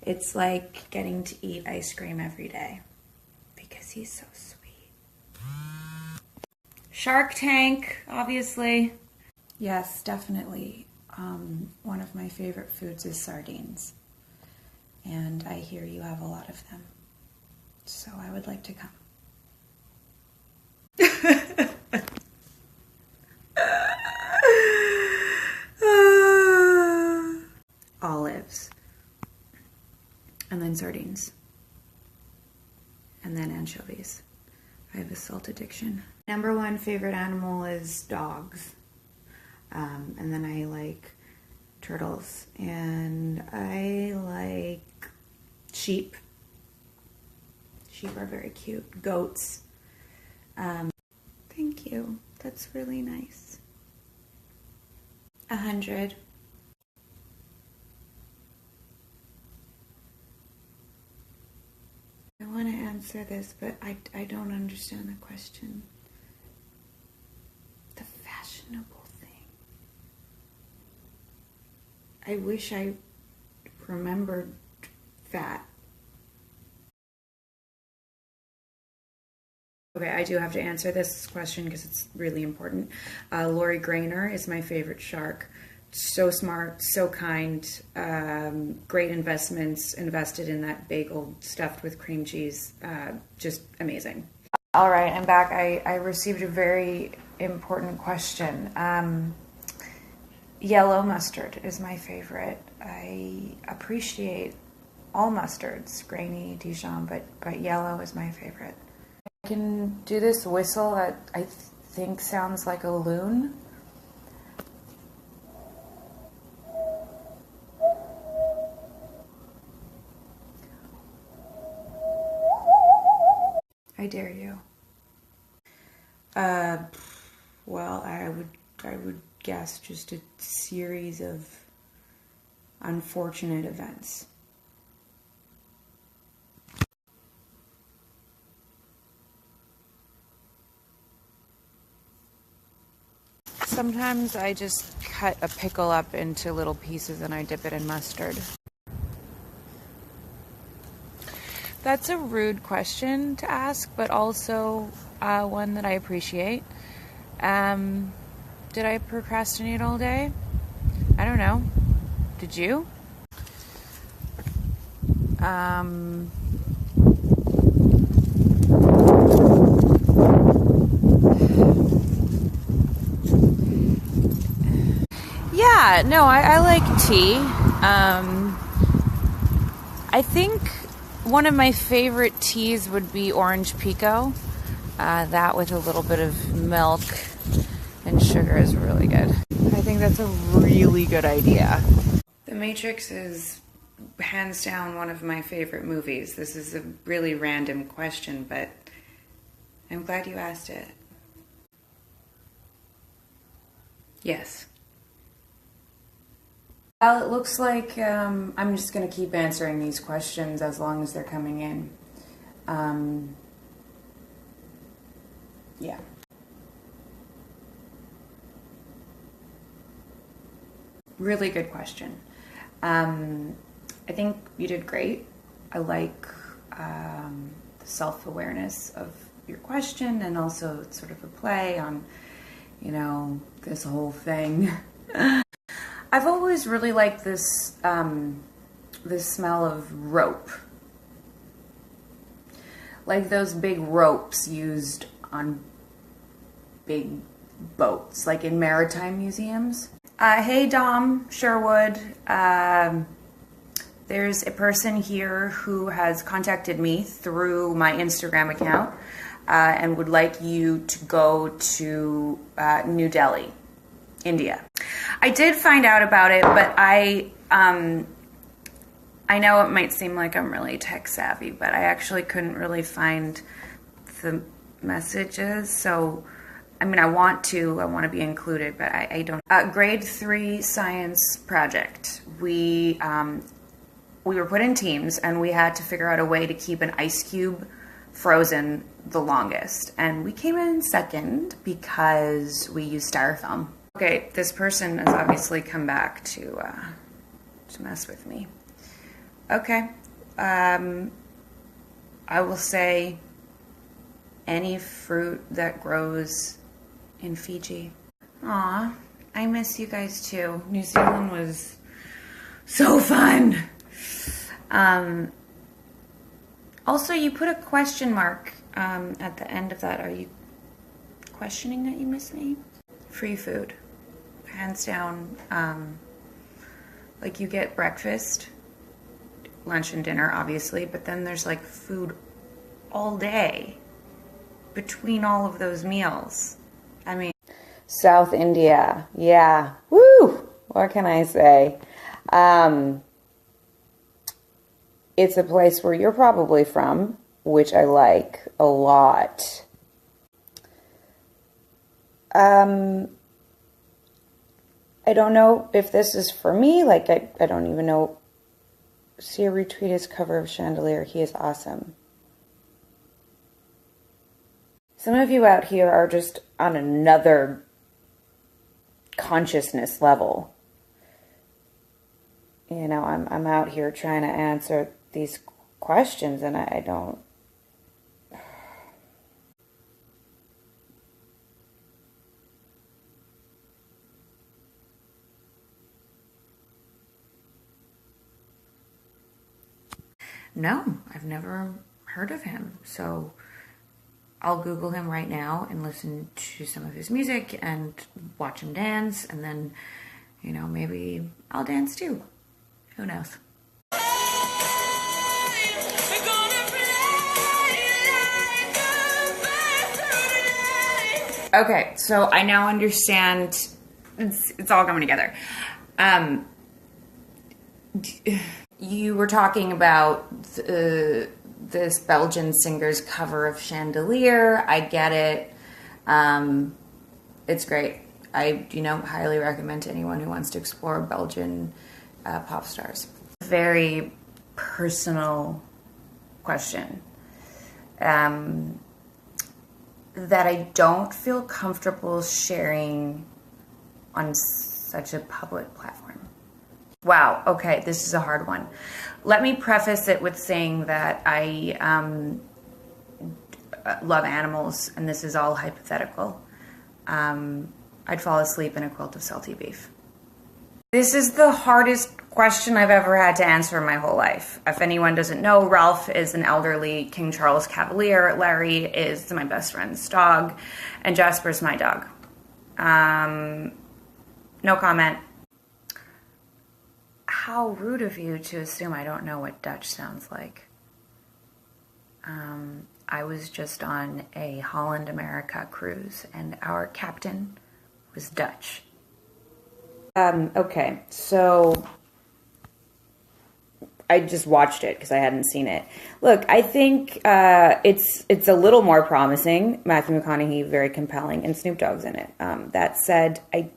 It's like getting to eat ice cream every day because he's so sweet. Shark Tank, obviously. Yes, definitely. One of my favorite foods is sardines. And I hear you have a lot of them. So I would like to come. Olives. And then sardines. And then anchovies. I have a salt addiction. Number one favorite animal is dogs. And then I like turtles. And I like sheep. Sheep are very cute. Goats. Thank you. That's really nice. 100. I want to answer this, but I don't understand the question. The fashionable thing. I wish I remembered that. Okay, I do have to answer this question because it's really important. Lori Grainer is my favorite shark. So smart, so kind, great investments invested in that bagel stuffed with cream cheese. Just amazing. All right, I'm back. I received a very important question. Yellow mustard is my favorite. I appreciate all mustards, grainy, Dijon, but yellow is my favorite. I can do this whistle that I think sounds like a loon. I dare you. Well, I would guess just a series of unfortunate events. Sometimes I just cut a pickle up into little pieces and I dip it in mustard. That's a rude question to ask, but also one that I appreciate. Did I procrastinate all day? I don't know. Did you? Yeah, no, I like tea. I think one of my favorite teas would be orange pico. That with a little bit of milk and sugar is really good. I think that's a really good idea. The Matrix is hands down one of my favorite movies. This is a really random question, but I'm glad you asked it. Yes. Well, it looks like I'm just going to keep answering these questions as long as they're coming in. Yeah. Really good question. I think you did great. I like the self-awareness of your question and also sort of a play on, you know, this whole thing. I've always really liked this this smell of rope. Like those big ropes used on big boats, like in maritime museums. Hey Dom Sherwood, there's a person here who has contacted me through my Instagram account and would like you to go to New Delhi, India. I did find out about it, but I know it might seem like I'm really tech savvy, but I actually couldn't really find the messages. So, I mean, I want to be included, but I don't. Grade 3 science project. We were put in teams and we had to figure out a way to keep an ice cube frozen the longest. And we came in second because we used styrofoam. Okay, this person has obviously come back to mess with me. Okay. I will say any fruit that grows in Fiji. Aw, I miss you guys too. New Zealand was so fun. Also, you put a question mark at the end of that. Are you questioning that you miss me? Free food. Hands down. Like, you get breakfast, lunch and dinner, obviously, but then there's like food all day between all of those meals. I mean, South India, yeah, woo, what can I say? It's a place where you're probably from, which I like a lot. I don't know if this is for me, like I don't even know. See a retweet his cover of Chandelier, he is awesome. Some of you out here are just on another consciousness level. You know, I'm out here trying to answer these questions and I don't. No, I've never heard of him. So I'll Google him right now and listen to some of his music and watch him dance. And then, you know, maybe I'll dance too. Who knows? Okay, so I now understand. It's all coming together. You were talking about this Belgian singer's cover of Chandelier. I get it. It's great. I, highly recommend to anyone who wants to explore Belgian pop stars. Very personal question that I don't feel comfortable sharing on such a public platform. Wow, okay, this is a hard one. Let me preface it with saying that I love animals, and this is all hypothetical. I'd fall asleep in a quilt of salty beef. This is the hardest question I've ever had to answer in my whole life. If anyone doesn't know, Ralph is an elderly King Charles Cavalier. Larry is my best friend's dog, and Jasper's my dog. No comment. How rude of you to assume I don't know what Dutch sounds like. I was just on a Holland America cruise, and our captain was Dutch. Okay, so I just watched it because I hadn't seen it. Look, I think it's a little more promising. Matthew McConaughey, very compelling, and Snoop Dogg's in it. That said, I